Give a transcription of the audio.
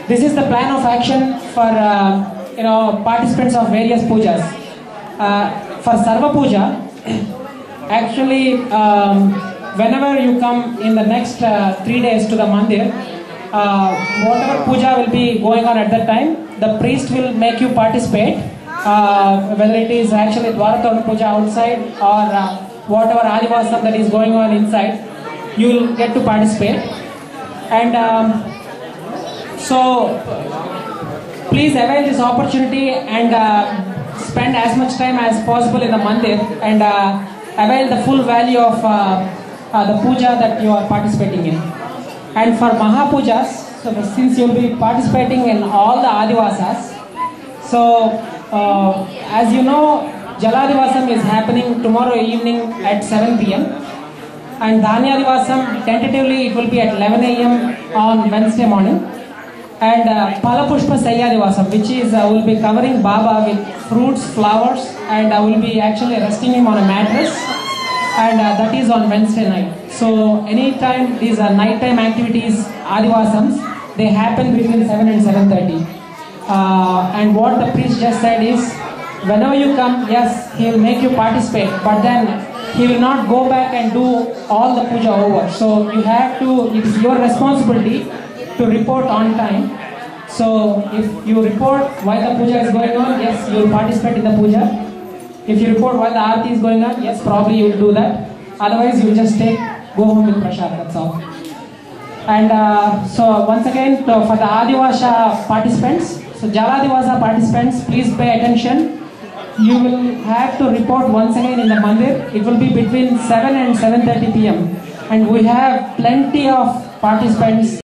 This is the plan of action for participants of various pujas. For Sarva Puja, actually, whenever you come in the next 3 days to the mandir, whatever puja will be going on at that time, the priest will make you participate, whether it is actually Dwaratona Puja outside or whatever Adivasam that is going on inside, you will get to participate. And so please avail this opportunity and spend as much time as possible in the mandir and avail the full value of the puja that you are participating in. And for Mahapujas, so since you will be participating in all the Adivasas, so as you know, Jaladivasam is happening tomorrow evening at 7 p.m. and Dhanyadivasam tentatively it will be at 11 a.m. on Wednesday morning. And Palapushpa Sayyadivasam, which is will be covering Baba with fruits, flowers, and will be actually resting him on a mattress, and that is on Wednesday night. So anytime these are nighttime activities, Adivasams, they happen between 7 and 7:30. And what the priest just said is, whenever you come, yes, he will make you participate, but then he will not go back and do all the puja over. So you have to, it is your responsibility to report on time. So if you report while the puja is going on, yes, you will participate in the puja. If you report while the aarti is going on, yes, probably you will do that. Otherwise, you will just go home with prasad, that's all. And so once again, for the Adivasa participants, so Jaladivasa participants, please pay attention. You will have to report once again in the mandir. It will be between 7 and 7:30 p.m. And we have plenty of participants